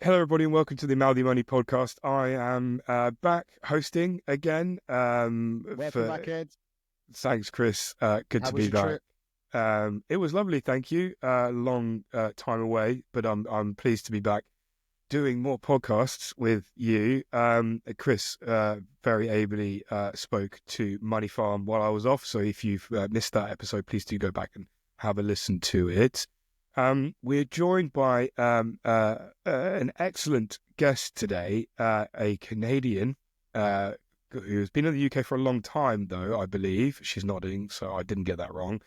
Hello, everybody, and welcome to the Maldi Money podcast. I am back hosting again. Welcome back, Ed. Thanks, Chris. Good How to was be your back. trip? It was lovely, thank you. Long time away, but I'm pleased to be back doing more podcasts with you. Chris very ably spoke to Money Farm while I was off, so if you've missed that episode, please do go back and have a listen to it. We're joined by an excellent guest today, a Canadian who's been in the UK for a long time, though, I believe. She's nodding, so I didn't get that wrong.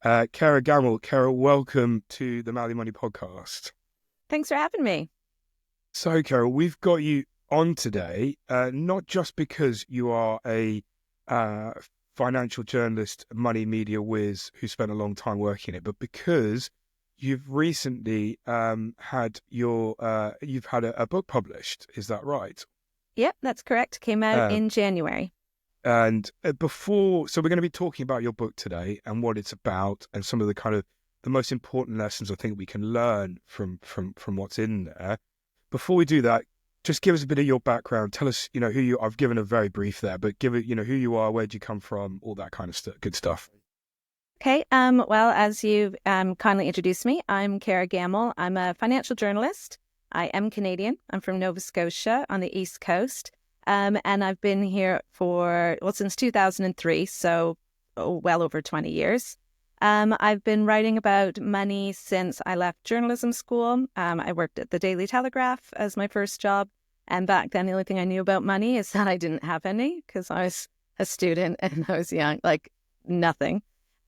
Kara Gammell. Kara, welcome to the Maldi Money podcast. Thanks for having me. So, Kara, we've got you on today, not just because you are a financial journalist, money media whiz who spent a long time working it, but because you've recently had a book published. Is that right? Yep, that's correct. Came out in January. And so we're going to be talking about your book today and what it's about and some of the kind of the most important lessons I think we can learn from what's in there. Before we do that, just give us a bit of your background. Tell us, who you. I've given a very brief there, but give it, who you are, where'd you come from, all that kind of good stuff. Okay. Well, as you've kindly introduced me, I'm Kara Gammell. I'm a financial journalist. I am Canadian. I'm from Nova Scotia on the East Coast. And I've been here since 2003, so well over 20 years. I've been writing about money since I left journalism school. I worked at the Daily Telegraph as my first job. And back then, the only thing I knew about money is that I didn't have any because I was a student and I was young, like nothing.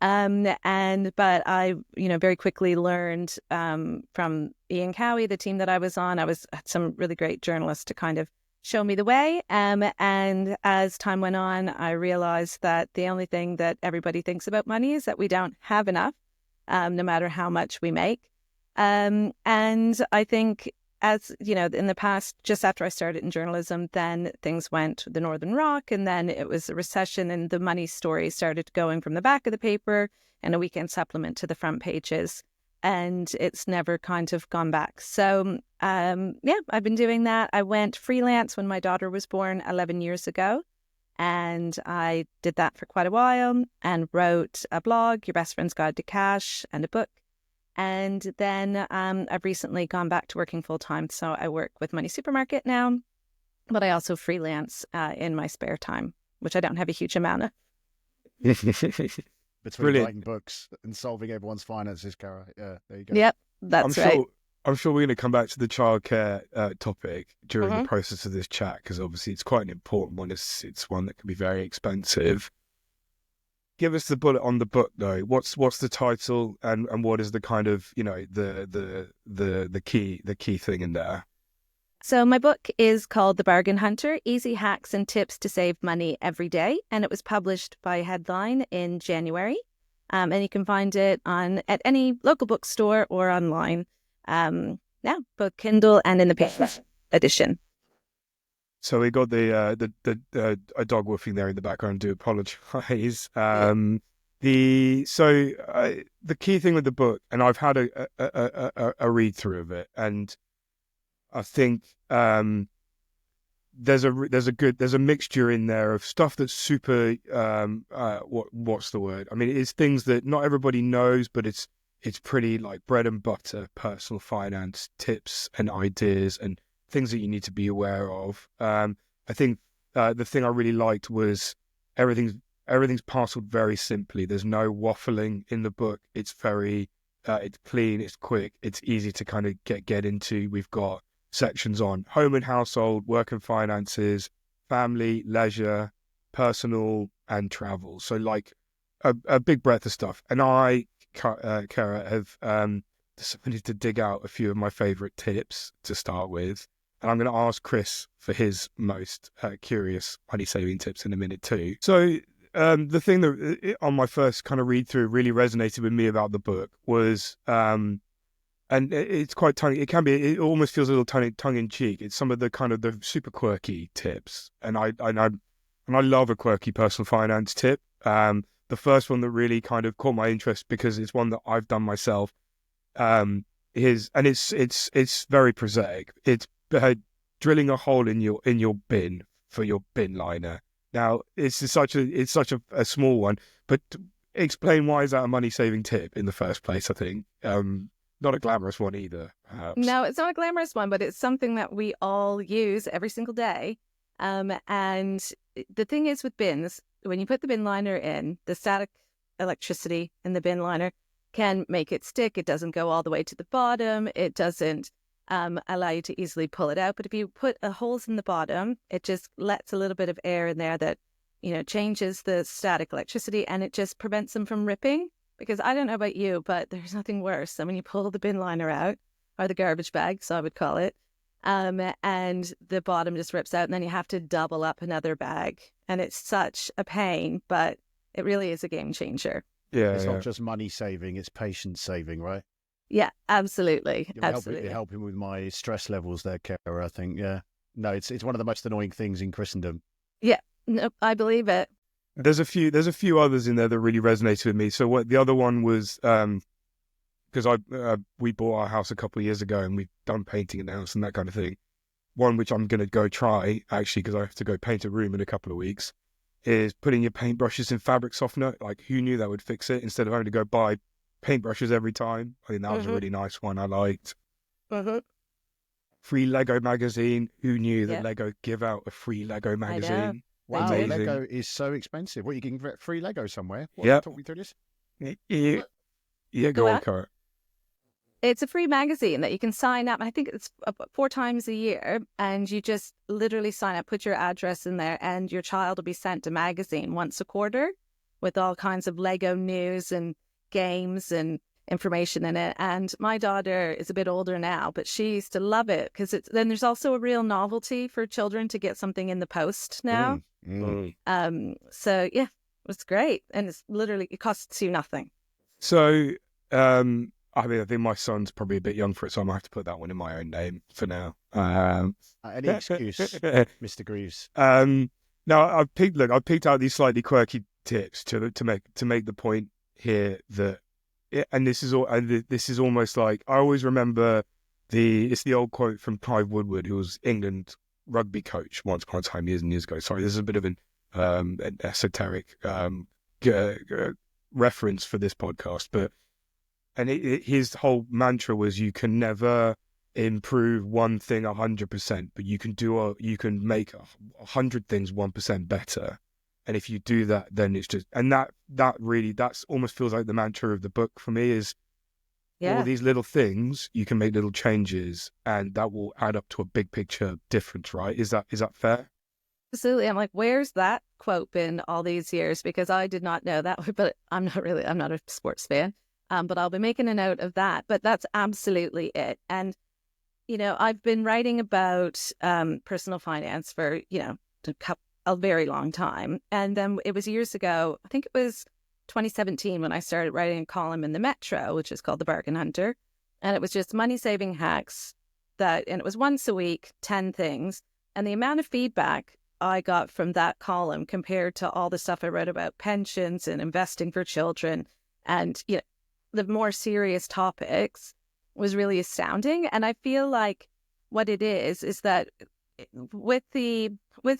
But I, very quickly learned from Ian Cowie, the team that I was on. Had some really great journalists to kind of show me the way. And as time went on, I realized that the only thing that everybody thinks about money is that we don't have enough, no matter how much we make. And I think, as you know, in the past, just after I started in journalism, then things went the Northern Rock, and then it was a recession, and the money story started going from the back of the paper and a weekend supplement to the front pages, and it's never kind of gone back. So, I've been doing that. I went freelance when my daughter was born 11 years ago, and I did that for quite a while and wrote a blog, Your Best Friend's Guide to Cash, and a book. And then I've recently gone back to working full-time. So I work with Money Supermarket now, but I also freelance in my spare time, which I don't have a huge amount of. Between writing books and solving everyone's finances, Kara. Yeah, there you go. Yep, that's right. I'm sure we're going to come back to the childcare topic during the process of this chat, because obviously it's quite an important one. It's one that can be very expensive. Give us the bullet on the book, though. What's the title, and what is the kind of the key thing in there? So my book is called The Bargain Hunter: Easy Hacks and Tips to Save Money Every Day, and it was published by Headline in January. And you can find it at any local bookstore or online. Both Kindle and in the paper edition. So we got the dog woofing there in the background. Do apologize. The key thing with the book, and I've had a read through of it, and I think there's a mixture in there of stuff that's super what's the word? I mean, it's things that not everybody knows, but it's pretty like bread and butter personal finance tips and ideas and things that you need to be aware of. I think the thing I really liked was everything's parceled very simply. There's no waffling in the book. It's very it's clean, it's quick, it's easy to kind of get into. We've got sections on home and household, work and finances, family, leisure, personal, and travel. So like a big breadth of stuff. And I, Kara, have decided to dig out a few of my favorite tips to start with. And I'm going to ask Chris for his most curious money saving tips in a minute too. So the thing that on my first kind of read through really resonated with me about the book was, and it's quite it almost feels a little tongue in cheek. It's some of the kind of the super quirky tips. And I love a quirky personal finance tip. The first one that really kind of caught my interest because it's one that I've done myself, it's very prosaic. drilling a hole in your bin for your bin liner. Now, it's such a small one, but explain why is that a money saving tip in the first place? I think not a glamorous one either, perhaps. No, it's not a glamorous one, but it's something that we all use every single day. And the thing is with bins, when you put the bin liner in, the static electricity in the bin liner can make it stick. It doesn't go all the way to the bottom. It doesn't allow you to easily pull it out. But if you put holes in the bottom, it just lets a little bit of air in there that, changes the static electricity, and it just prevents them from ripping. Because I don't know about you, but there's nothing worse than when you pull the bin liner out, or the garbage bag, so I would call it, and the bottom just rips out, and then you have to double up another bag. And it's such a pain, but it really is a game changer. Yeah, it's not just money saving, it's patience saving, right? Yeah, absolutely. You're helping with my stress levels there, Kara, I think. Yeah. No, it's one of the most annoying things in Christendom. Yeah, no, I believe it. There's a few others in there that really resonated with me. So what the other one was, because we bought our house a couple of years ago and we've done painting in the house and that kind of thing. One which I'm going to go try, actually, because I have to go paint a room in a couple of weeks, is putting your paintbrushes in fabric softener. Like, who knew that would fix it, instead of having to go buy paintbrushes every time? I think that was a really nice one I liked. Free Lego magazine. Who knew that Lego give out a free Lego magazine? Wow, Amazing. Lego is so expensive. What, you can get free Lego somewhere? Talk me through this. Yeah, go on, Kara. It's a free magazine that you can sign up. I think it's 4 times a year, and you just literally sign up, put your address in there, and your child will be sent a magazine once a quarter with all kinds of Lego news and games and information in it. And my daughter is a bit older now, but she used to love it, because then there's also a real novelty for children to get something in the post now. So yeah, it's great, and it's literally, it costs you nothing. So I think my son's probably a bit young for it, so I might have to put that one in my own name for now. Any excuse, Mr. Greaves. Now I've picked out these slightly quirky tips to make the point here that, and this is almost like, I always remember it's the old quote from Clive Woodward, who was England rugby coach once upon a time, years and years ago. Sorry, this is a bit of an esoteric reference for this podcast, but his whole mantra was, you can never improve one thing 100%, but you can make 100 things 1% better. And if you do that, then it's just, and that's almost feels like the mantra of the book for me, is all these little things, you can make little changes, and that will add up to a big picture difference, right? Is that fair? Absolutely. I'm like, where's that quote been all these years? Because I did not know that, but I'm not a sports fan. But I'll be making a note of that. But that's absolutely it. And, I've been writing about personal finance for, a very long time. And then it was years ago, I think it was 2017, when I started writing a column in the Metro, which is called The Bargain Hunter. And it was just money-saving hacks and it was once a week, 10 things. And the amount of feedback I got from that column compared to all the stuff I wrote about pensions and investing for children and, the more serious topics was really astounding. And I feel like what it is that with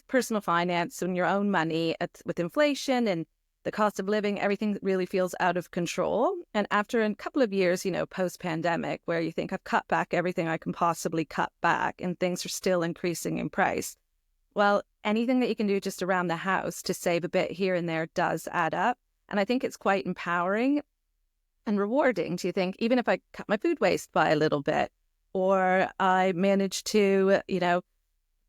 personal finance and your own money, with inflation and the cost of living, everything really feels out of control. And after a couple of years, post-pandemic, where you think, I've cut back everything I can possibly cut back, and things are still increasing in price. Well, anything that you can do just around the house to save a bit here and there does add up. And I think it's quite empowering and rewarding to think, even if I cut my food waste by a little bit, or I manage to,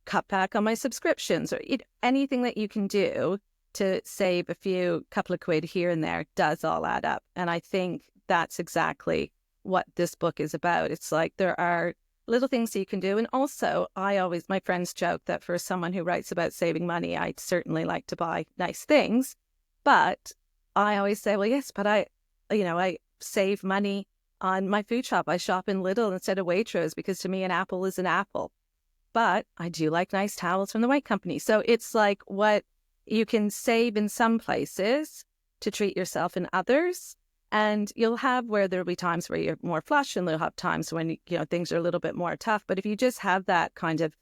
cut back on my subscriptions, or anything that you can do to save a couple of quid here and there does all add up. And I think that's exactly what this book is about. It's like, there are little things that you can do. And also, my friends joke that for someone who writes about saving money, I'd certainly like to buy nice things. But I always say, well, yes, but I save money on my food shop. I shop in Lidl instead of Waitrose, because to me, an apple is an apple. But I do like nice towels from the White Company. So it's like, what you can save in some places to treat yourself in others. And you'll have where there'll be times where you're more flush, and you'll have times when, you know, things are a little bit more tough. But if you just have that kind of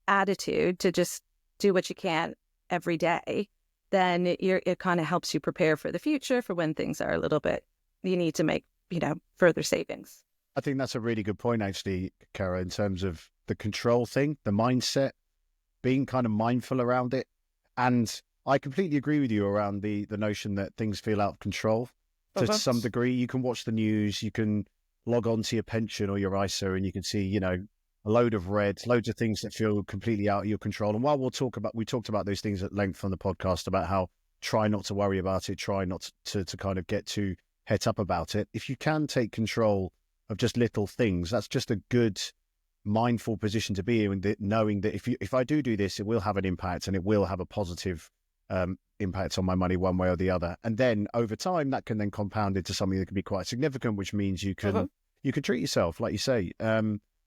attitude to just do what you can every day, then it kind of helps you prepare for the future, for when things are a little bit, you need to make, you know, further savings. I think that's a really good point, actually, Kara, in terms of the control thing, the mindset, being kind of mindful around it. And I completely agree with you around the notion that things feel out of control to some degree. You can watch the news, you can log on to your pension or your ISA, and you can see, you know, a load of red, loads of things that feel completely out of your control. And while we talked about those things at length on the podcast about how try not to worry about it, try not to kind of get too het up about it. If you can take control of just little things, that's just a good mindful position to be in, knowing that if I do this, it will have an impact, and it will have a positive impact on my money one way or the other. And then over time, that can then compound into something that can be quite significant, which means you can treat yourself, like you say.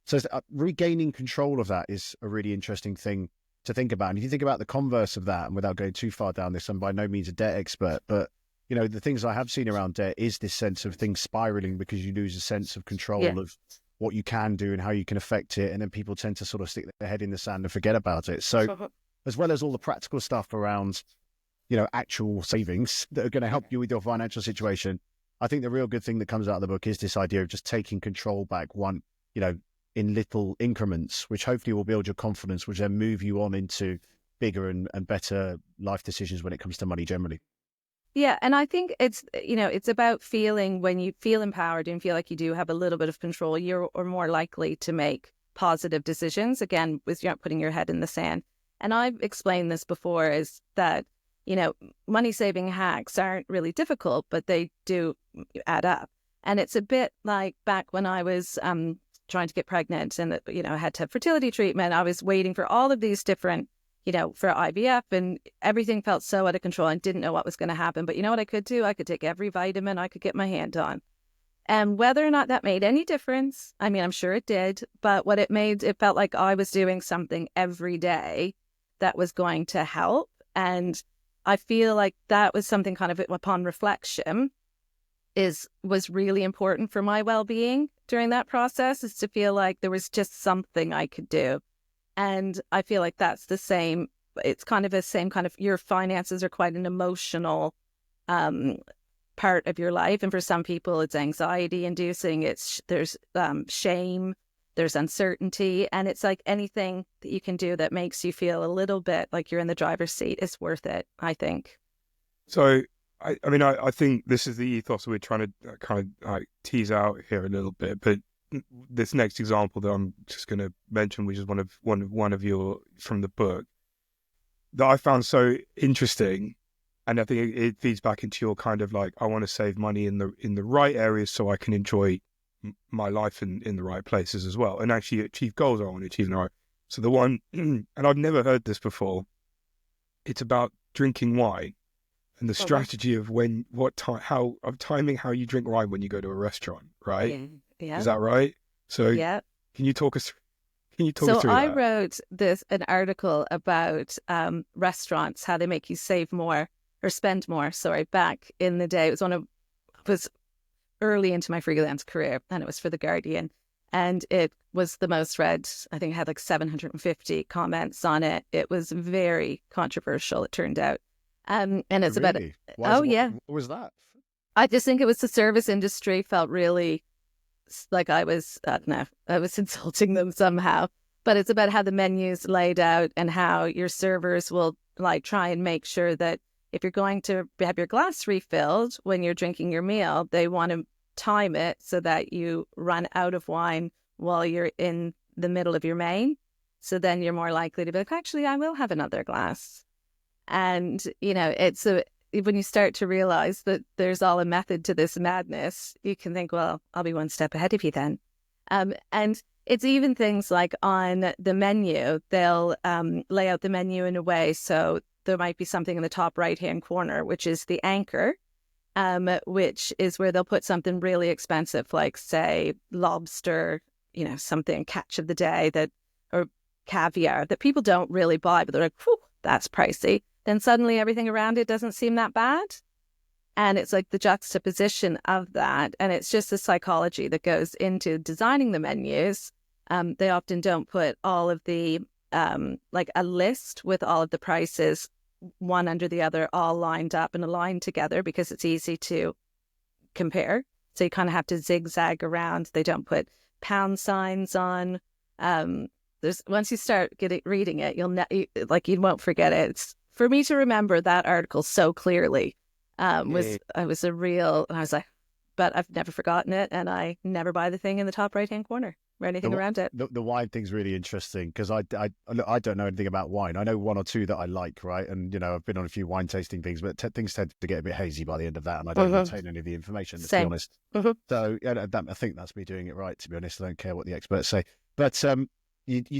So regaining control of that is a really interesting thing to think about. And if you think about the converse of that, and without going too far down this, I'm by no means a debt expert, but you know, the things I have seen around debt is this sense of things spiraling because you lose a sense of control of what you can do and how you can affect it. And then people tend to sort of stick their head in the sand and forget about it. So as well as all the practical stuff around, you know, actual savings that are going to help you with your financial situation, I think the real good thing that comes out of the book is this idea of just taking control back one, you know, in little increments, which hopefully will build your confidence, which then move you on into bigger and better life decisions when it comes to money generally. Yeah. And I think it's, you know, it's about feeling, when you feel empowered and feel like you do have a little bit of control, you're more likely to make positive decisions, again, with not putting your head in the sand. And I've explained this before, is that, you know, money saving hacks aren't really difficult, but they do add up. And it's a bit like back when I was trying to get pregnant and, you know, I had to have fertility treatment. I was waiting for all of these different, you know, for IVF, and everything felt so out of control and didn't know what was going to happen. But you know what I could do? I could take every vitamin I could get my hand on. And whether or not that made any difference, I mean, I'm sure it did, but what it made, it felt like I was doing something every day that was going to help. And I feel like that was something kind of, upon reflection, was really important for my well-being during that process, is to feel like there was just something I could do. And I feel like that's the same. It's kind of the same kind of, your finances are quite an emotional part of your life. And for some people, it's anxiety inducing. There's shame, there's uncertainty. And it's like anything that you can do that makes you feel a little bit like you're in the driver's seat is worth it, I think. So, I mean, I think this is the ethos we're trying to kind of tease out here a little bit, but this next example that I'm just going to mention, which is one of your from the book, that I found so interesting, and I think it feeds back into your kind of like, I want to save money in the right areas so I can enjoy my life in the right places as well, and actually achieve goals I want to achieve in the right. So the one, and I've never heard this before, it's about drinking wine and the strategy of timing how you drink wine when you go to a restaurant, right? Yeah. Is that right? So yeah. Can you talk us through that? So I wrote an article about restaurants, how they make you save more or spend more. Sorry, back in the day, it was early into my freelance career, and it was for The Guardian, and it was the most read. I think it had like 750 comments on it. It was very controversial, it turned out. And it's really? What was that? I just think it was the service industry felt really like I was insulting them somehow. But it's about how the menu's laid out and how your servers will like try and make sure that if you're going to have your glass refilled when you're drinking your meal, they want to time it so that you run out of wine while you're in the middle of your main. So then you're more likely to be like, actually, I will have another glass. And, you know, when you start to realize that there's all a method to this madness, you can think, well, I'll be one step ahead of you then. And it's even things like on the menu, they'll lay out the menu in a way so there might be something in the top right-hand corner, which is the anchor, which is where they'll put something really expensive, like, say, lobster, you know, something catch of the day, or caviar that people don't really buy, but they're like, whew, that's pricey. Then suddenly everything around it doesn't seem that bad. And it's like the juxtaposition of that. And it's just the psychology that goes into designing the menus. They often don't put all of the, like a list with all of the prices, one under the other, all lined up and aligned together because it's easy to compare. So you kind of have to zigzag around. They don't put pound signs on. There's once you start reading it, you won't forget it. It's, for me to remember that article so clearly, I was like, but I've never forgotten it, and I never buy the thing in the top right hand corner or anything around it. The wine thing's really interesting because I don't know anything about wine. I know one or two that I like, right? And I've been on a few wine tasting things, but things tend to get a bit hazy by the end of that, and I don't retain any of the information. Let's be honest. So I think that's me doing it right. To be honest, I don't care what the experts say. But I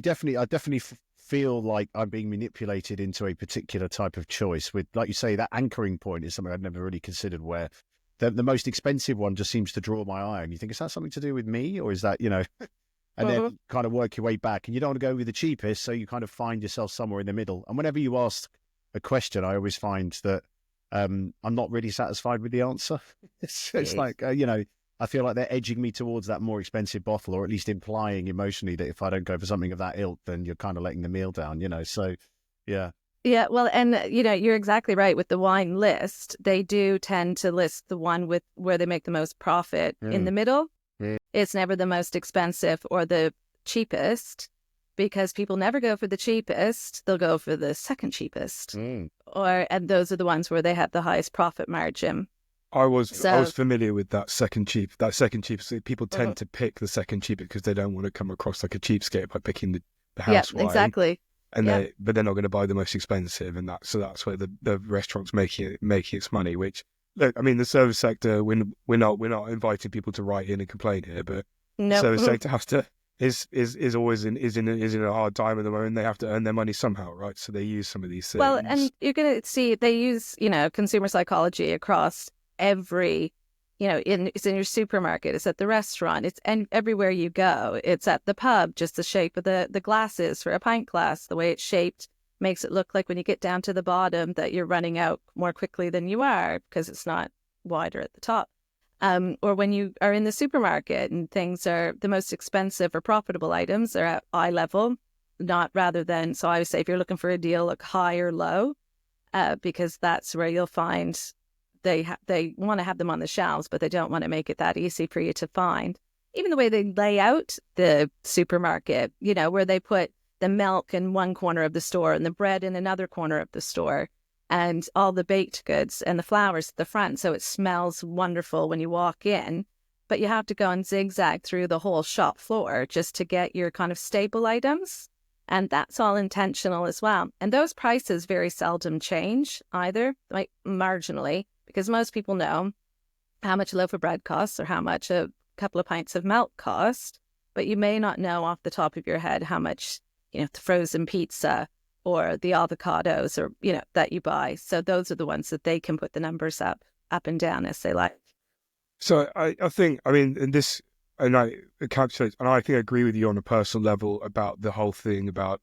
definitely feel like I'm being manipulated into a particular type of choice. With, like you say, that anchoring point is something I'd never really considered. Where the most expensive one just seems to draw my eye, and you think, is that something to do with me, or is that And then kind of work your way back, and you don't want to go with the cheapest, so you kind of find yourself somewhere in the middle. And whenever you ask a question, I always find that I'm not really satisfied with the answer. It's like I feel like they're edging me towards that more expensive bottle, or at least implying emotionally that if I don't go for something of that ilk, then you're kind of letting the meal down, So, yeah. Yeah, well, and you're exactly right with the wine list. They do tend to list the one with where they make the most profit in the middle. It's never the most expensive or the cheapest, because people never go for the cheapest. They'll go for the second cheapest, and those are the ones where they have the highest profit margin. I was familiar with that second cheapest. People tend to pick the second cheapest because they don't want to come across like a cheapskate by picking the house wine. Exactly. And but they're not going to buy the most expensive, and that's where the restaurant's making its money. Which, look, I mean, the service sector, we're not inviting people to write in and complain here, but the service sector is always in a hard time at the moment. They have to earn their money somehow, right? So they use some of these things. Well, and you're going to see they use consumer psychology across every. It's in your supermarket, it's at the restaurant, it's everywhere you go. It's at the pub, just the shape of the glasses for a pint glass, the way it's shaped makes it look like when you get down to the bottom that you're running out more quickly than you are because it's not wider at the top. Or when you are in the supermarket and things are the most expensive or profitable items are at eye level, so I would say if you're looking for a deal, look high or low, because that's where you'll find they want to have them on the shelves, but they don't want to make it that easy for you to find. Even the way they lay out the supermarket, where they put the milk in one corner of the store and the bread in another corner of the store and all the baked goods and the flowers at the front. So it smells wonderful when you walk in, but you have to go and zigzag through the whole shop floor just to get your kind of staple items. And that's all intentional as well. And those prices very seldom change either, like marginally, because most people know how much a loaf of bread costs or how much a couple of pints of milk cost, but you may not know off the top of your head how much, the frozen pizza or the avocados or, that you buy. So those are the ones that they can put the numbers up and down as they like. So I think, and this, and I encapsulate, and I think I agree with you on a personal level about the whole thing about,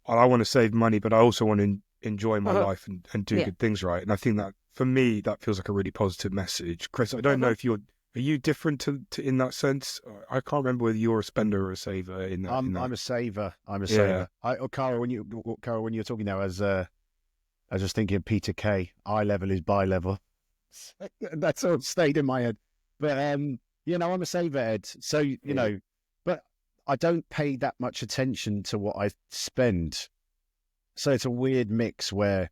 I want to save money, but I also want to enjoy my life and do good things, right? And I think that for me, that feels like a really positive message. Chris, I don't know if are you different to in that sense? I can't remember whether you're a spender or a saver in that. I'm a saver. Saver. Kara, when you're talking now, as I was just thinking of Peter Kay, eye level is bi level. That's all stayed in my head. But I'm a saver, Ed. So but I don't pay that much attention to what I spend. So it's a weird mix where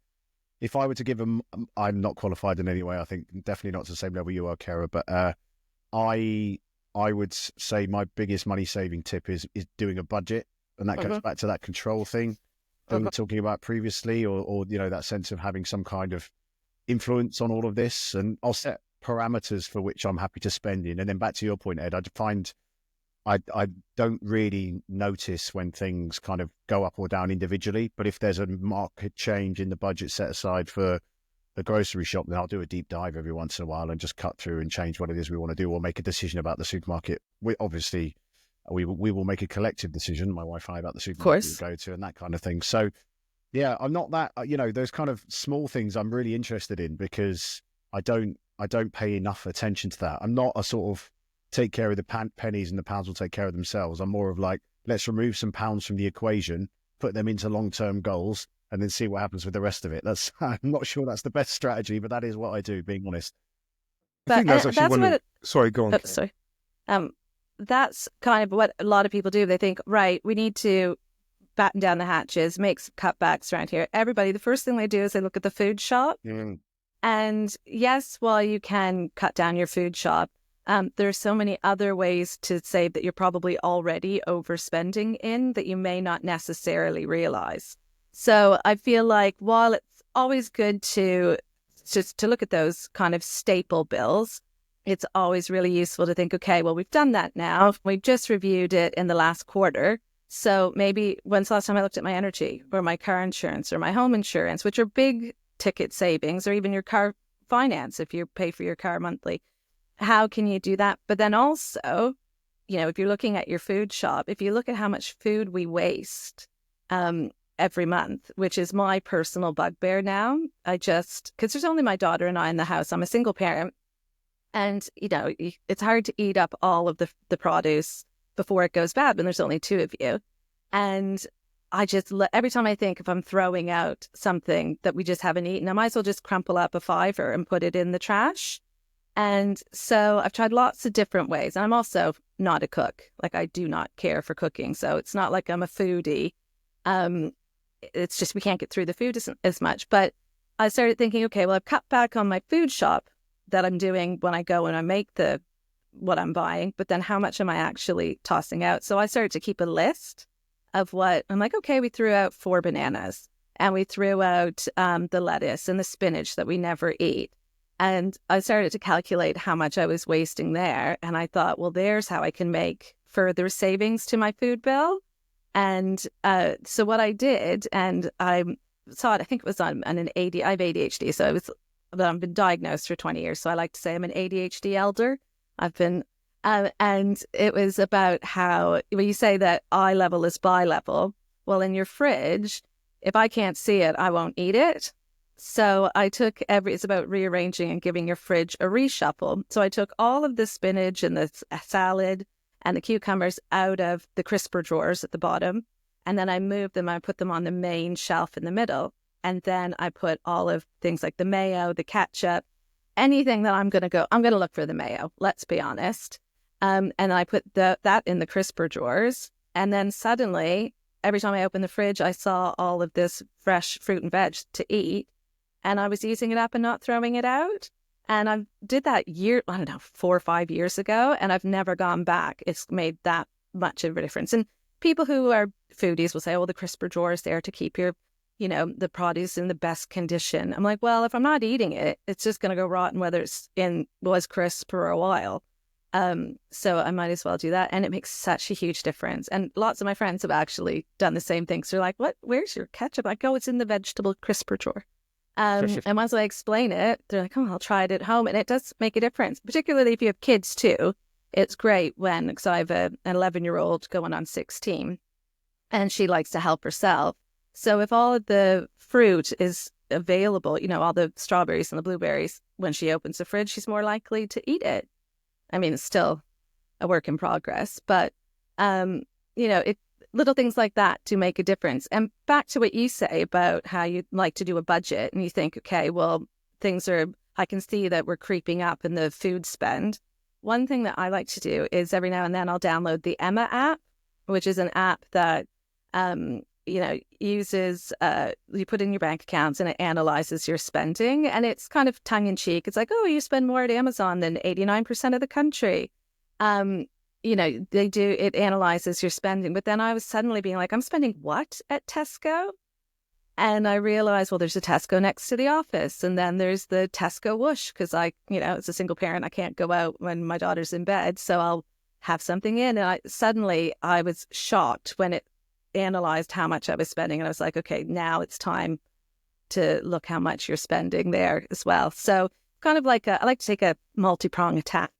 if I were to give them, I'm not qualified in any way. I think definitely not to the same level you are, Kara. But I would say my biggest money saving tip is doing a budget, and that goes back to that control thing that we were talking about previously, or that sense of having some kind of influence on all of this. And I'll set parameters for which I'm happy to spend in. And then back to your point, Ed, I find I don't really notice when things kind of go up or down individually, but if there's a market change in the budget set aside for the grocery shop, then I'll do a deep dive every once in a while and just cut through and change what it is we want to do, or make a decision about the supermarket. We will make a collective decision, my wife and I, about the supermarket we go to and that kind of thing. So yeah, I'm not that, those kind of small things I'm really interested in, because I don't I don't pay enough attention to that. I'm not a sort of take care of the pennies and the pounds will take care of themselves. I'm more of like, let's remove some pounds from the equation, put them into long-term goals, and then see what happens with the rest of it. I'm not sure that's the best strategy, but that is what I do, being honest. I think that's actually that's one what of... Sorry, go on. sorry. That's kind of what a lot of people do. They think, right, we need to batten down the hatches, make some cutbacks around here. Everybody, the first thing they do is they look at the food shop. And yes, while you can cut down your food shop, there are so many other ways to save that you're probably already overspending in that you may not necessarily realize. So I feel like while it's always good to look at those kind of staple bills, it's always really useful to think, okay, well, we've done that now. We've just reviewed it in the last quarter. So maybe when's the last time I looked at my energy or my car insurance or my home insurance, which are big ticket savings, or even your car finance if you pay for your car monthly. How can you do that? But then also, if you're looking at your food shop, if you look at how much food we waste every month, which is my personal bugbear now, because there's only my daughter and I in the house. I'm a single parent. And, it's hard to eat up all of the produce before it goes bad when there's only two of you. And I just, every time I think if I'm throwing out something that we just haven't eaten, I might as well just crumple up a fiver and put it in the trash. And so I've tried lots of different ways. And I'm also not a cook. Like, I do not care for cooking. So it's not like I'm a foodie. It's just we can't get through the food as much. But I started thinking, okay, well, I've cut back on my food shop that I'm doing when I go and I make what I'm buying. But then how much am I actually tossing out? So I started to keep a list of what I'm like, okay, we threw out 4 bananas and we threw out the lettuce and the spinach that we never eat. And I started to calculate how much I was wasting there. And I thought, well, there's how I can make further savings to my food bill. And so what I did, and I saw it, I think it was on an ADHD. I have ADHD, so I've been diagnosed for 20 years. So I like to say I'm an ADHD elder. I've been, and it was about how, when you say that eye level is bi level, well, in your fridge, if I can't see it, I won't eat it. So I took it's about rearranging and giving your fridge a reshuffle. So I took all of the spinach and the salad and the cucumbers out of the crisper drawers at the bottom. And then I moved them, I put them on the main shelf in the middle. And then I put all of things like the mayo, the ketchup, anything that I'm going to look for the mayo, let's be honest. And I put that in the crisper drawers. And then suddenly, every time I opened the fridge, I saw all of this fresh fruit and veg to eat. And I was using it up and not throwing it out. And I did that 4 or 5 years ago, and I've never gone back. It's made that much of a difference. And people who are foodies will say, oh, the crisper drawer is there to keep your, the produce in the best condition. I'm like, well, if I'm not eating it, it's just going to go rotten, whether was crisp for a while. So I might as well do that. And it makes such a huge difference. And lots of my friends have actually done the same thing. So they're like, where's your ketchup? I go, it's in the vegetable crisper drawer. And once I explain it, they're like, oh, I'll try it at home. And it does make a difference, particularly if you have kids too. It's great because I have an 11-year-old going on 16 and she likes to help herself. So if all of the fruit is available, all the strawberries and the blueberries, when she opens the fridge, she's more likely to eat it. I mean, it's still a work in progress, but, little things like that do make a difference. And back to what you say about how you like to do a budget and you think, okay, well, I can see that we're creeping up in the food spend. One thing that I like to do is every now and then I'll download the Emma app, which is an app that, uses, you put in your bank accounts and it analyzes your spending. And it's kind of tongue in cheek. It's like, oh, you spend more at Amazon than 89% of the country. It analyzes your spending. But then I was suddenly being like, I'm spending what at Tesco? And I realized, well, there's a Tesco next to the office. And then there's the Tesco whoosh, because as a single parent, I can't go out when my daughter's in bed. So I'll have something in. And suddenly I was shocked when it analyzed how much I was spending. And I was like, okay, now it's time to look how much you're spending there as well. So kind of like I like to take a multi-prong attack.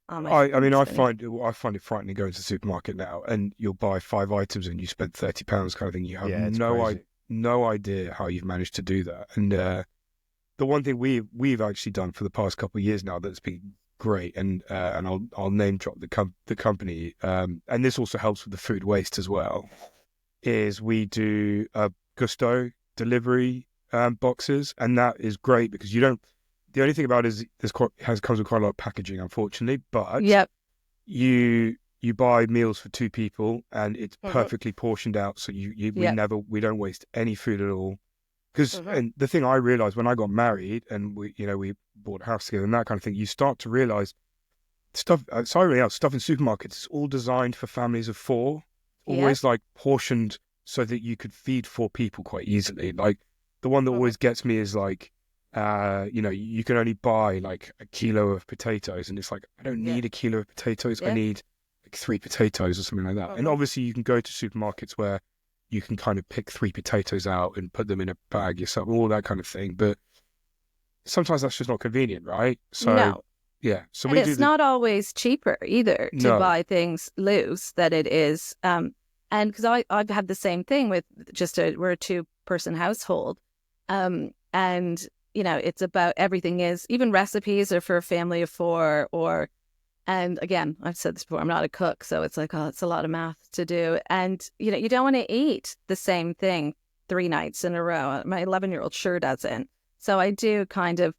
I find it frightening going to the supermarket now, and you'll buy 5 items and you spend £30 kind of thing. You have no idea how you've managed to do that. And the one thing we've actually done for the past couple of years now that's been great, and I'll name drop the company, and this also helps with the food waste as well, is we do Gusto delivery boxes, and that is great because you don't. The only thing about it is comes with quite a lot of packaging, unfortunately, but Yep. you buy meals for two people and it's Mhm. perfectly portioned out, so Yep. we don't waste any food at all. Because Mhm. and the thing I realized when I got married and we bought a house together and that kind of thing, you start to realize stuff. Sorry, else stuff in supermarkets is all designed for families of four, Yep. always like portioned so that you could feed four people quite easily. Like the one that Mhm. always gets me is like, you can only buy like a kilo of potatoes, and it's like I don't Yeah. need a kilo of potatoes. I Yeah. need like three potatoes or something like that. And Mhm. obviously, you can go to supermarkets where you can kind of pick three potatoes out and put them in a bag yourself, all that kind of thing. But sometimes that's just not convenient, right? So No. yeah, so And we do it's the not always cheaper either to no. buy things loose than it is. And because I've had the same thing with we're a 2-person household. And, it's about everything is, even recipes are for a family of 4 and again, I've said this before, I'm not a cook. So it's like, oh, it's a lot of math to do. And, you don't want to eat the same thing 3 nights in a row. My 11-year-old sure doesn't. So I do kind of,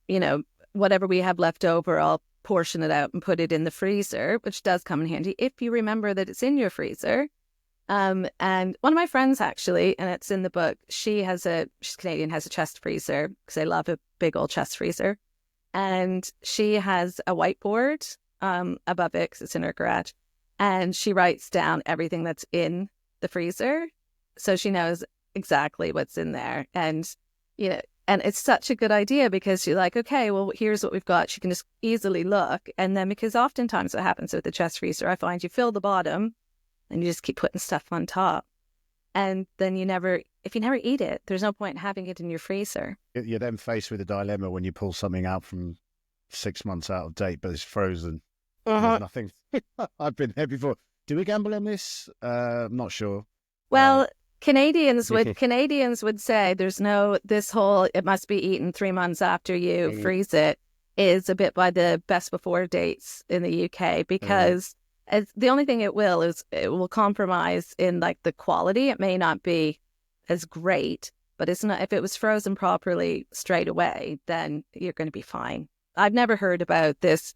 you know, whatever we have left over, I'll portion it out and put it in the freezer, which does come in handy if you remember that it's in your freezer. And one of my friends actually, and it's in the book, she's Canadian, has a chest freezer because I love a big old chest freezer. And she has a whiteboard above it because it's in her garage. And she writes down everything that's in the freezer. So she knows exactly what's in there. And it's such a good idea because you're like, okay, well, here's what we've got. She can just easily look. And then because oftentimes what happens with the chest freezer, I find you fill the bottom and you just keep putting stuff on top. And then if you never eat it, there's no point in having it in your freezer. You're then faced with a dilemma when you pull something out from 6 months out of date, but it's frozen. And there's nothing. I've been there before. Do we gamble on this? I'm not sure. Well, Canadians would say there's no this whole it must be eaten 3 months after you freeze it is a bit by the best before dates in the UK because the only thing it will is it will compromise in like the quality. It may not be as great, but it's not if it was frozen properly straight away, then you're going to be fine. I've never heard about this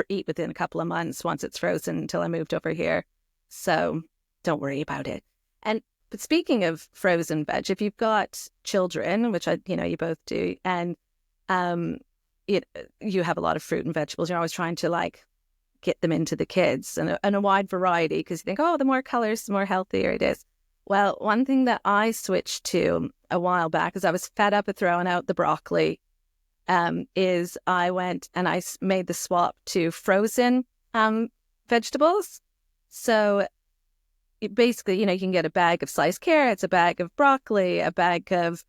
eat within a couple of months once it's frozen until I moved over here. So don't worry about it. But speaking of frozen veg, if you've got children, which you both do, and you have a lot of fruit and vegetables, you're always trying to like get them into the kids and a wide variety because you think, oh, the more colors, the more healthier it is. Well, one thing that I switched to a while back, because I was fed up of throwing out the broccoli, is I went and I made the swap to frozen vegetables. So basically, you can get a bag of sliced carrots, a bag of broccoli, a bag of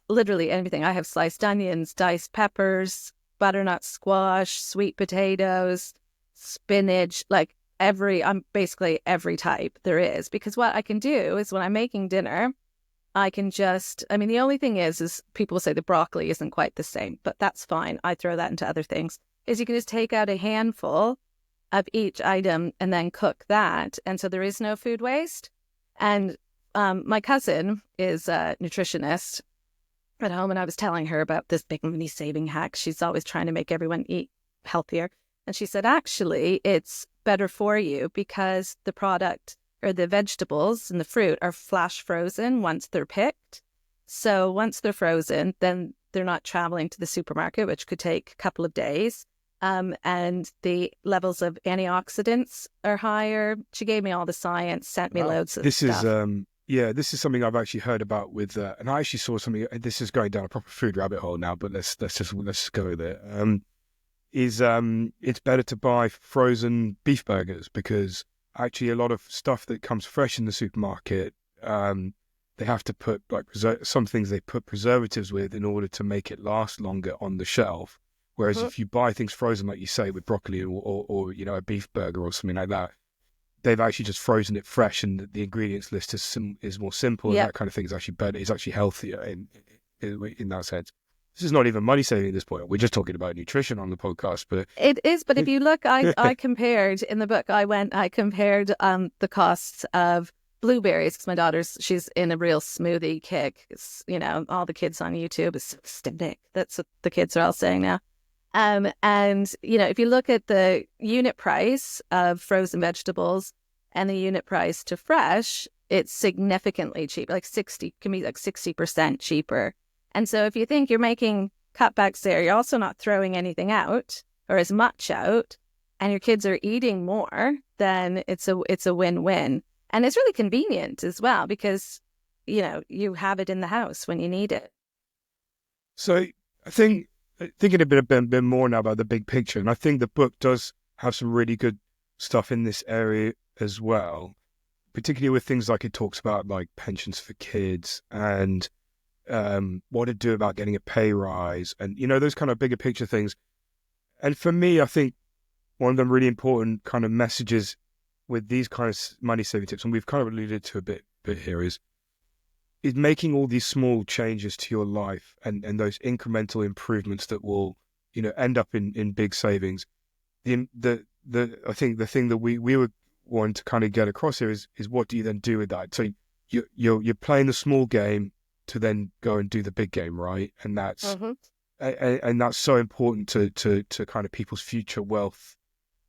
literally everything. I have sliced onions, diced peppers, butternut squash, sweet potatoes, spinach, like I'm basically every type there is. Because what I can do is when I'm making dinner, I can the only thing is people say the broccoli isn't quite the same, but that's fine. I throw that into other things. Is you can just take out a handful of each item and then cook that. And so there is no food waste. And my cousin is a nutritionist at home, and I was telling her about this big money saving hack. She's always trying to make everyone eat healthier. And she said, actually, it's better for you because the product or the vegetables and the fruit are flash frozen once they're picked. So once they're frozen, then they're not traveling to the supermarket, which could take a couple of days. And the levels of antioxidants are higher. She gave me all the science, sent me loads of This stuff. this is something I've actually heard about with, and I actually saw something. This is going down a proper food rabbit hole now, but let's go there. It's better to buy frozen beef burgers because actually a lot of stuff that comes fresh in the supermarket, they have to put like some things they put preservatives with in order to make it last longer on the shelf. Whereas if you buy things frozen, like you say, with broccoli or a beef burger or something like that, they've actually just frozen it fresh, and the ingredients list is more simple. And that kind of thing is actually better. It's actually healthier in that sense. this is not even money saving at this point. We're just talking about nutrition on the podcast, but It is. But if you look, I compared in the book, I compared the costs of blueberries, because my she's in a real smoothie kick. It's, all the kids on YouTube is stick. That's what the kids are all saying now. And if you look at the unit price of frozen vegetables and the unit price to fresh, it's significantly cheaper, can be like 60% cheaper. And so if you think you're making cutbacks there, you're also not throwing anything out or as much out, and your kids are eating more, then it's a win-win. And it's really convenient as well, because, you have it in the house when you need it. So I think, thinking a bit more now about the big picture, and I think the book does have some really good stuff in this area as well, particularly with things like it talks about like pensions for kids and what to do about getting a pay rise and, those kind of bigger picture things. And for me, I think one of the really important kind of messages with these kind of money saving tips, and we've kind of alluded to a bit here, is making all these small changes to your life and those incremental improvements that will, end up in big savings. I think the thing that we would want to kind of get across here is what do you then do with that? So you're playing the small game to then go and do the big game, right? And that's and that's so important to kind of people's future wealth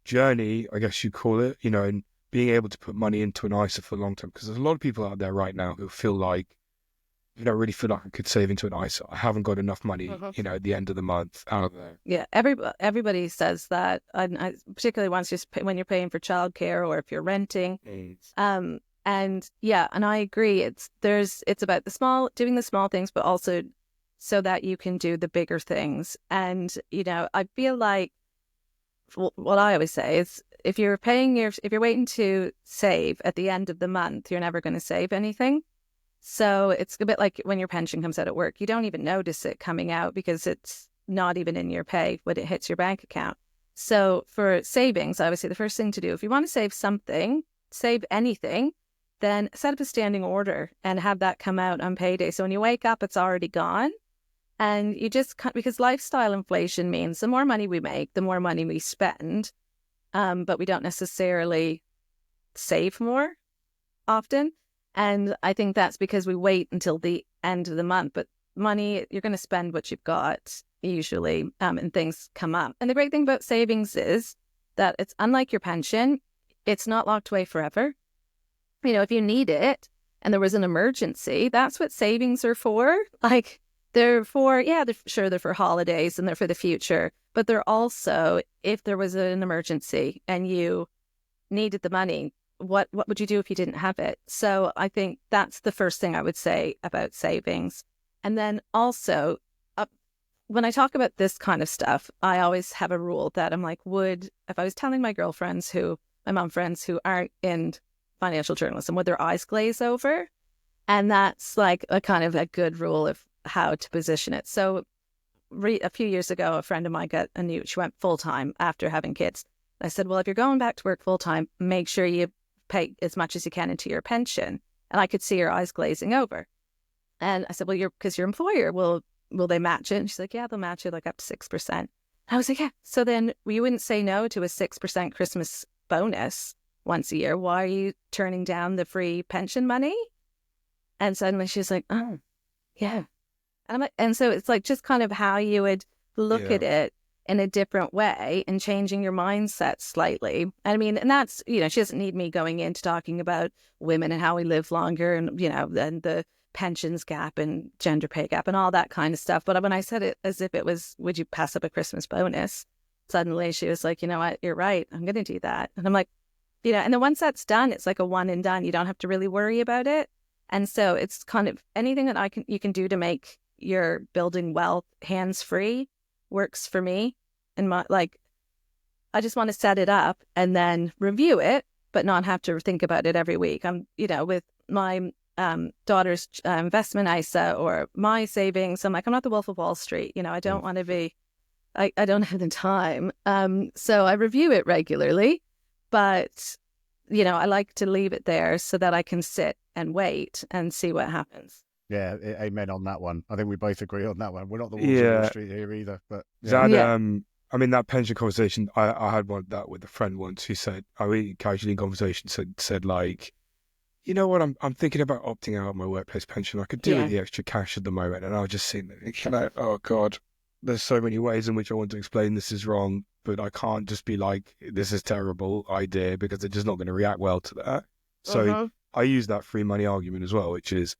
journey, I guess you call it, and being able to put money into an ISA for long term. Because there's a lot of people out there right now who feel like, really feel like I could save into an ISA. I haven't got enough money, at the end of the month out of there. Yeah, everybody says that. I particularly when you're paying for childcare or if you're renting. And I agree. It's about doing the small things, but also so that you can do the bigger things. And I feel like what I always say is, if you're waiting to save at the end of the month, you're never going to save anything. So it's a bit like when your pension comes out at work, you don't even notice it coming out because it's not even in your pay when it hits your bank account. So for savings, I would say the first thing to do, if you want to save something, save anything, then set up a standing order and have that come out on payday. So when you wake up, it's already gone. And you just can't, because lifestyle inflation means the more money we make, the more money we spend. But we don't necessarily save more often. And I think that's because we wait until the end of the month. But money, you're going to spend what you've got usually, and things come up. And the great thing about savings is that it's unlike your pension. It's not locked away forever. If you need it and there was an emergency, that's what savings are for. Like, they're for holidays and they're for the future. But they're also, if there was an emergency and you needed the money, what would you do if you didn't have it? So I think that's the first thing I would say about savings. And then also, when I talk about this kind of stuff, I always have a rule that I'm like, if I was telling my mom friends who aren't in financial journalism, would their eyes glaze over? And that's like a kind of a good rule of how to position it. So a few years ago, a friend of mine she went full-time after having kids. I said, well, if you're going back to work full-time, make sure you pay as much as you can into your pension. And I could see her eyes glazing over. And I said, well, because your employer, will they match it? And she's like, yeah, they'll match it like up to 6%. I was like, yeah. So then we wouldn't say no to a 6% Christmas bonus once a year. Why are you turning down the free pension money? And suddenly she's like, oh, yeah. And I'm like, and so it's like just kind of how you would look at it in a different way and changing your mindset slightly. I mean, and that's, she doesn't need me going into talking about women and how we live longer and, and the pensions gap and gender pay gap and all that kind of stuff. But when I said it as if it was, would you pass up a Christmas bonus? Suddenly she was like, you know what, you're right. I'm going to do that. And I'm like, and then once that's done, it's like a one and done. You don't have to really worry about it. And so it's kind of anything that you can do to make your building wealth hands-free works for me. And I just want to set it up and then review it, but not have to think about it every week. I'm, with my daughter's investment ISA or my savings, I'm like, I'm not the Wolf of Wall Street. I don't want to be, I don't have the time. So I review it regularly, but, I like to leave it there so that I can sit and wait and see what happens. Yeah, amen on that one. I think we both agree on that one. We're not the wolves of Wall Yeah, Street here either, but that Yeah. I mean that pension conversation. I had one that with a friend once who said, I really casually in conversation said like, you know what, I'm thinking about opting out of my workplace pension. I could do with Yeah. the extra cash at the moment, and I was just sitting there thinking, like, oh God, there's so many ways in which I want to explain this is wrong, but I can't just be like, this is terrible idea because they're just not going to react well to that. So Mm-hmm. I use that free money argument as well, which is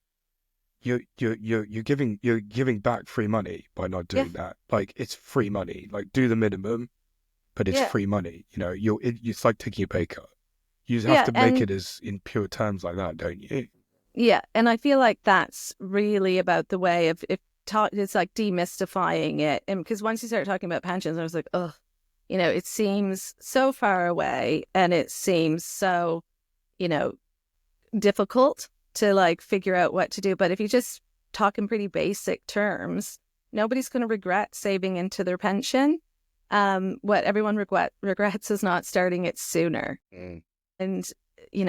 you're giving back free money by not Yeah. doing that. Like it's free money. Like do the minimum, but it's Yeah. free money. You know, it's like taking a pay cut. You just have Yeah. to make it as in pure terms like that, don't you? Yeah, and I feel like that's really about the way of it's like demystifying it, and because once you start talking about pensions, I was like, oh, it seems so far away, and it seems so, you know, difficult to like figure out what to do. But if you just talk in pretty basic terms, nobody's going to regret saving into their pension. What everyone regrets is not starting it sooner. And you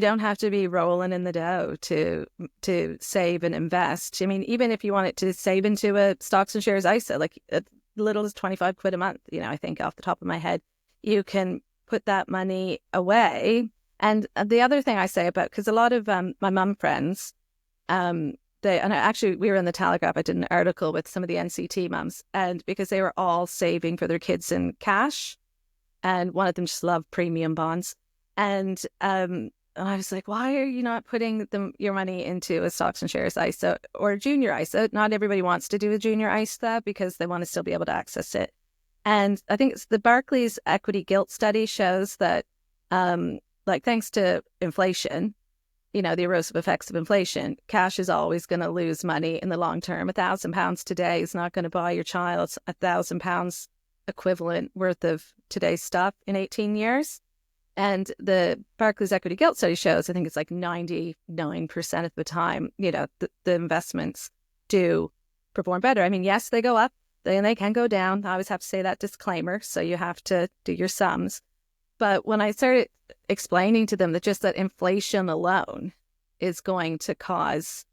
don't have to be rolling in the dough to save and invest. I mean, even if you wanted to save into a stocks and shares ISA, like as little as 25 quid a month, I think off the top of my head, you can put that money away. And the other thing I say about, because a lot of my mum friends, we were in the Telegraph, I did an article with some of the NCT mums, and because they were all saving for their kids in cash, and one of them just loved premium bonds. And I was like, why are you not putting your money into a stocks and shares ISA or a junior ISA? Not everybody wants to do a junior ISA because they want to still be able to access it. And I think it's the Barclays Equity Gilt Study shows that, thanks to inflation, the erosive effects of inflation, cash is always going to lose money in the long term. £1,000 today is not going to buy your child £1,000 equivalent worth of today's stuff in 18 years. And the Barclays Equity Gilt Study shows, I think it's like 99% of the time, the investments do perform better. I mean, yes, they go up, then they can go down. I always have to say that disclaimer, so you have to do your sums. But when I started explaining to them that just that inflation alone is going to cause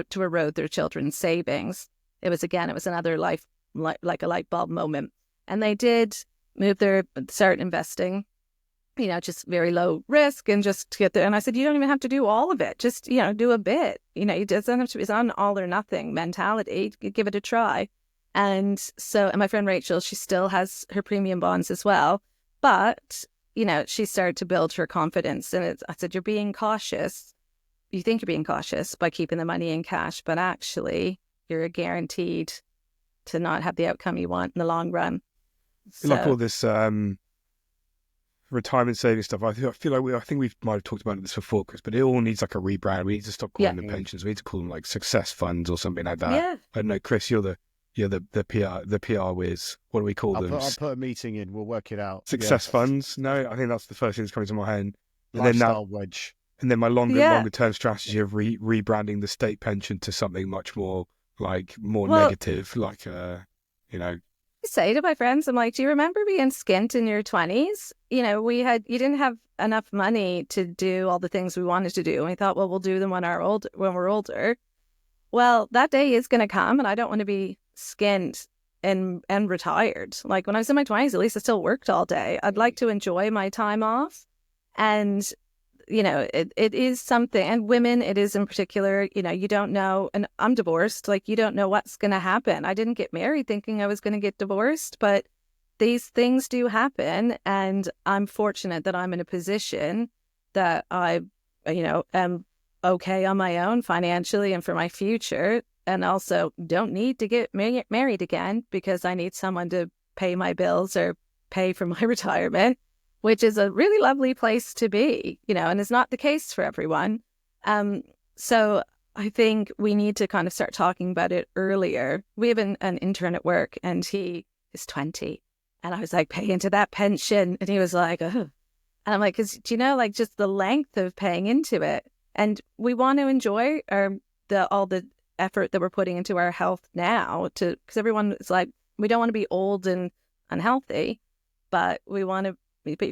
to erode their children's savings, it was another a light bulb moment. And they did start investing, just very low risk and just to get there. And I said, you don't even have to do all of it. Just, do a bit. It doesn't have to be, it's not an all or nothing mentality. Give it a try. And my friend Rachel, she still has her premium bonds as well. But, she started to build her confidence. And I said, you're being cautious. You think you're being cautious by keeping the money in cash, but actually you're guaranteed to not have the outcome you want in the long run. Like all this retirement savings stuff. I feel like I think we might have talked about this before, Chris, but it all needs like a rebrand. We need to stop calling them pensions. We need to call them like success funds or something like that. Yeah. I don't know, Chris, you're the PR whiz. What do we call them? I'll put a meeting in. We'll work it out. Success funds? No, I think that's the first thing that's coming to my head. And Lifestyle wedge. And then my longer term strategy of rebranding the state pension to something much more negative, like I say to my friends, I'm like, do you remember being skint in your 20s? You didn't have enough money to do all the things we wanted to do. And we thought, well, we'll do them when we're older. Well, that day is going to come, and I don't want to be skint and retired. Like when I was in my 20s, at least I still worked all day. I'd like to enjoy my time off. And it is something, and women, it is in particular, you don't know, and I'm divorced, like you don't know what's going to happen. I didn't get married thinking I was going to get divorced, but these things do happen. And I'm fortunate that I'm in a position that I, am okay on my own financially and for my future. And also don't need to get married again because I need someone to pay my bills or pay for my retirement, which is a really lovely place to be, and is not the case for everyone. So I think we need to kind of start talking about it earlier. We have an intern at work, and he is 20. And I was like, pay into that pension. And he was like, oh. And I'm like, because, just the length of paying into it. And we want to enjoy all the effort that we're putting into our health now, because everyone is like, we don't want to be old and unhealthy, but you're going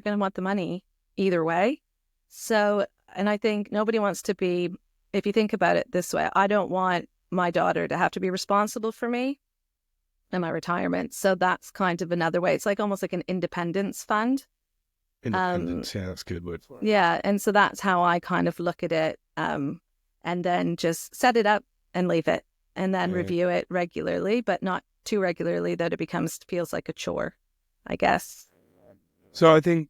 to want the money either way. So, and I think nobody wants to be if you think about it this way, I don't want my daughter to have to be responsible for me and my retirement. So that's kind of another way. It's like almost like an independence fund. Independence, yeah, that's a good word for it. Yeah, and so that's how I kind of look at it, and then just set it up and leave it, and then review it regularly, but not too regularly that it feels like a chore, I guess. So I think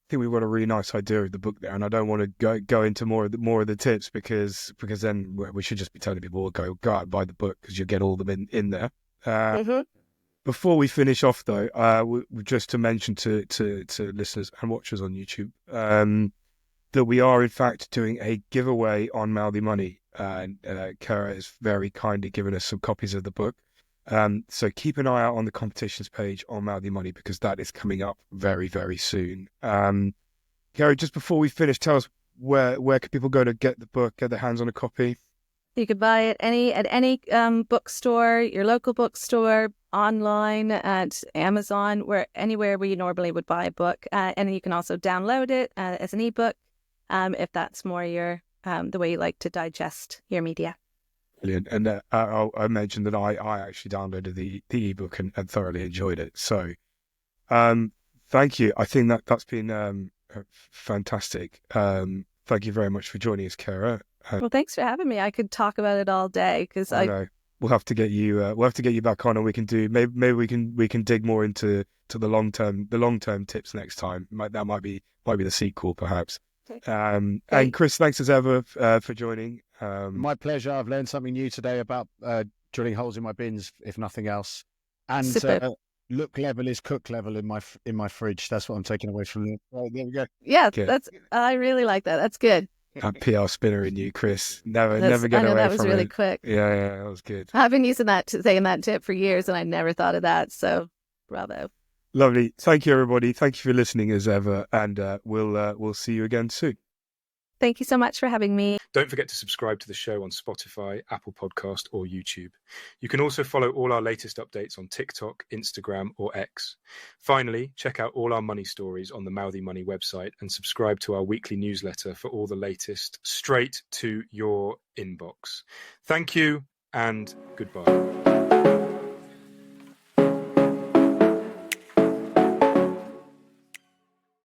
we've got a really nice idea of the book there, and I don't want to go into more of the tips because then we should just be telling people go out and buy the book because you'll get all of them in there. Before we finish off, though, just to mention to listeners and watchers on YouTube that we are in fact doing a giveaway on Mouthy Money. Kara has very kindly given us some copies of the book. So keep an eye out on the competitions page on Mouthy Money because that is coming up very, very soon. Kara, just before we finish, tell us where can people go to get the book, get their hands on a copy? You could buy it at any bookstore, your local bookstore, online, at Amazon, anywhere where you normally would buy a book. And you can also download it as an ebook if that's more your the way you like to digest your media. Brilliant. And I mentioned that I actually downloaded the ebook and thoroughly enjoyed it. So thank you. I think that's been fantastic. Thank you very much for joining us, Kara. Well, thanks for having me. I could talk about it all day because I know we'll have to get you back on, and we can do maybe we can dig more into the long term tips next time. That might be the sequel perhaps. And Chris, thanks as ever for joining. My pleasure. I've learned something new today about drilling holes in my bins, if nothing else. And look level is cook level in my fridge. That's what I'm taking away from it. Right, there we go. Yeah, I really like that. That's good. That PR spinner in you, Chris. Never get away from it. That was really quick. Yeah, that was good. I've been saying that tip for years, and I never thought of that. So, bravo. Lovely. Thank you, everybody. Thank you for listening as ever, and we'll see you again soon. Thank you so much for having me. Don't forget to subscribe to the show on Spotify, Apple Podcast, or YouTube. You can also follow all our latest updates on TikTok, Instagram, or X. Finally, check out all our money stories on the Mouthy Money website and subscribe to our weekly newsletter for all the latest straight to your inbox. Thank you and goodbye.